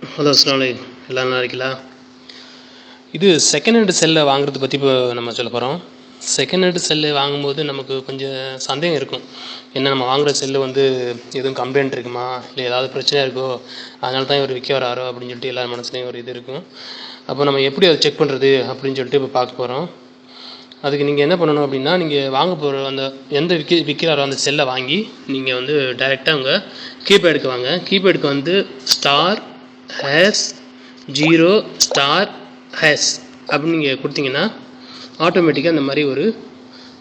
Hello அஸ்ஸலாமு அலைக்கும். எல்லாம் நல்லா இருக்கீங்களா? இது செகண்ட் ஹேண்ட் செல்லை வாங்குறது பற்றி இப்போ நம்ம சொல்ல போகிறோம். செகண்ட் ஹேண்ட் செல்லு வாங்கும்போது நமக்கு கொஞ்சம் சந்தேகம் இருக்கும். என்ன நம்ம வாங்குகிற செல்லு வந்து எதுவும் கம்ப்ளைண்ட் இருக்குமா, இல்லை ஏதாவது பிரச்சனை இருக்கோ, அதனால தான் இவர் விற்க வராரோ அப்படின்னு சொல்லிட்டு எல்லார் மனசுலேயும் ஒரு இது இருக்கும். அப்போ நம்ம எப்படி அதை செக் பண்ணுறது அப்படின்னு சொல்லிட்டு இப்போ பார்க்க போகிறோம். அதுக்கு நீங்கள் என்ன பண்ணணும் அப்படின்னா, நீங்கள் வாங்க போகிற அந்த எந்த விற்கிறாரோ அந்த செல்லை வாங்கி நீங்கள் வந்து டைரெக்டாக உங்கள் கீபேடுக்கு வாங்க. கீபேடுக்கு வந்து *#0*# அப்படின்னு நீங்கள் கொடுத்தீங்கன்னா ஆட்டோமேட்டிக்காக அந்த மாதிரி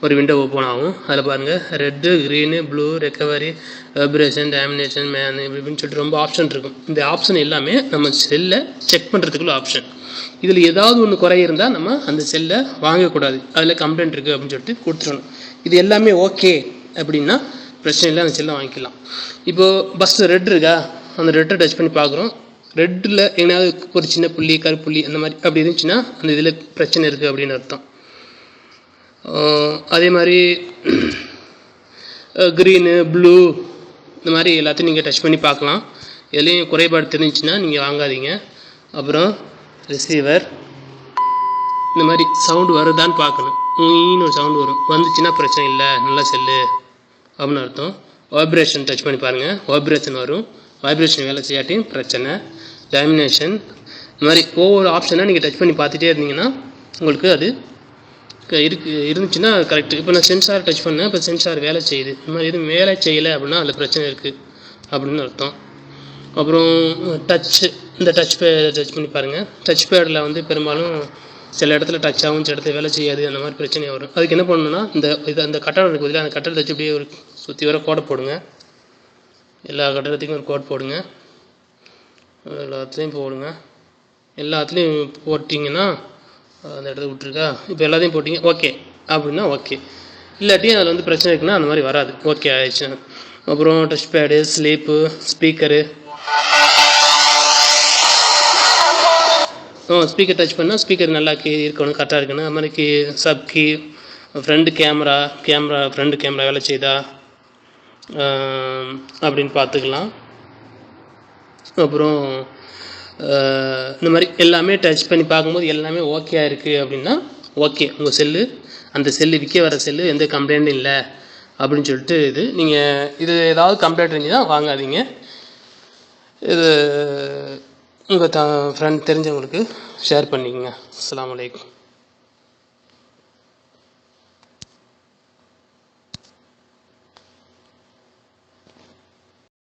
ஒரு விண்டோ ஓப்பன் ஆகும். அதில் பாருங்கள், red, green, blue, recovery, vibration, domination, man இப்படின்னு சொல்லிட்டு ரொம்ப ஆப்ஷன் இருக்கும். இந்த ஆப்ஷன் எல்லாமே நம்ம செல்லை செக் பண்ணுறதுக்குள்ள ஆப்ஷன். இதில் ஏதாவது ஒன்று குறை இருந்தால் நம்ம அந்த செல்லை வாங்கக்கூடாது. அதில் கம்ப்ளைண்ட் இருக்குது அப்படின்னு சொல்லிட்டு கொடுத்துடணும். இது எல்லாமே ஓகே அப்படின்னா பிரச்சனை இல்லை, அந்த செல்லை வாங்கிக்கலாம். இப்போது ஃபஸ்ட்டு ரெட் இருக்கா, அந்த ரெட்டை டச் பண்ணி பார்க்குறோம். ரெட்டில் எங்கேயாவது ஒரு சின்ன புள்ளி, கருப்புள்ளி அந்த மாதிரி அப்படி இருந்துச்சுன்னா அந்த இதில் பிரச்சனை இருக்குது அப்படின்னு அர்த்தம். அதே மாதிரி க்ரீனு, ப்ளூ இந்த மாதிரி எல்லாத்தையும் நீங்கள் டச் பண்ணி பார்க்கலாம். எதுலேயும் குறைபாடு தெரிஞ்சிச்சுன்னா நீங்கள் வாங்காதீங்க. அப்புறம் ரிசீவர் இந்த மாதிரி சவுண்டு வருதான்னு பார்க்கணும். ஊன்னு ஒரு சவுண்டு வரும், வந்துச்சுன்னா பிரச்சனை இல்லை, நல்லா செல்லு அப்படின்னு அர்த்தம். வைப்ரேஷன் டச் பண்ணி பாருங்கள், வைப்ரேஷன் வரும். வைப்ரேஷன் வேலை செய்யாட்டியும் பிரச்சனை. டாமினேஷன் இந்த மாதிரி ஒவ்வொரு ஆப்ஷனாக நீங்கள் டச் பண்ணி பார்த்துட்டே இருந்தீங்கன்னா உங்களுக்கு அது இருந்துச்சுன்னா கரெக்டு. இப்போ நான் சென்சார் டச் பண்ணேன், இப்போ சென்சார் வேலை செய்யுது. இந்த மாதிரி எதுவும் வேலை செய்யலை அப்படின்னா அதில் பிரச்சனை இருக்குது அப்படின்னு அர்த்தம். அப்புறம் டச்சு, இந்த டச் பேடை டச் பண்ணி பாருங்கள். டச் பேடில் வந்து பெரும்பாலும் சில இடத்துல டச் ஆகும், சில இடத்துல வேலை செய்யாது, அந்த மாதிரி பிரச்சனை வரும். அதுக்கு என்ன பண்ணணும்னா, அந்த கட்டடம் இருக்குது பதிலாக அந்த கட்டடத்தை வச்சு அப்படியே ஒரு சுற்றி வர கோடை போடுங்க. எல்லா கட்டடத்துக்கும் ஒரு கோட் போடுங்க, எல்லாத்துலேயும் போடுங்க. எல்லாத்துலேயும் போட்டிங்கன்னா அந்த இடத்த விட்டுருக்கா, இப்போ எல்லாத்தையும் போட்டிங்க ஓகே அப்படின்னா ஓகே. இல்லாட்டி அதில் வந்து பிரச்சனை இருக்குன்னா அந்த மாதிரி வராது, ஓகே ஆயிடுச்சு. அப்புறம் touch pad, sleep, speaker, speaker touch பண்ணால் ஸ்பீக்கர் நல்லா இருக்கணும், கரெக்டாக இருக்கணும். அது மாதிரி சப்கி, ஃப்ரண்ட் கேமரா ஃப்ரண்ட் கேமரா வேலை செய்தா அப்படின்னு பார்த்துக்கலாம். அப்புறம் இந்த மாதிரி எல்லாமே டச் பண்ணி பார்க்கும்போது எல்லாமே ஓகே இருக்குது அப்படின்னா ஓகே, உங்கள் செல்லு அந்த செல்லு விற்க வர செல்லு எந்த கம்ப்ளைண்ட்டும் இல்லை அப்படின்னு சொல்லிட்டு இது ஏதாவது கம்ப்ளைண்ட் இருந்துச்சுன்னா வாங்காதீங்க. இது உங்கள் ஃப்ரெண்ட் தெரிஞ்சவங்களுக்கு ஷேர் பண்ணிக்கங்க. அஸ்ஸலாமு அலைக்கும்.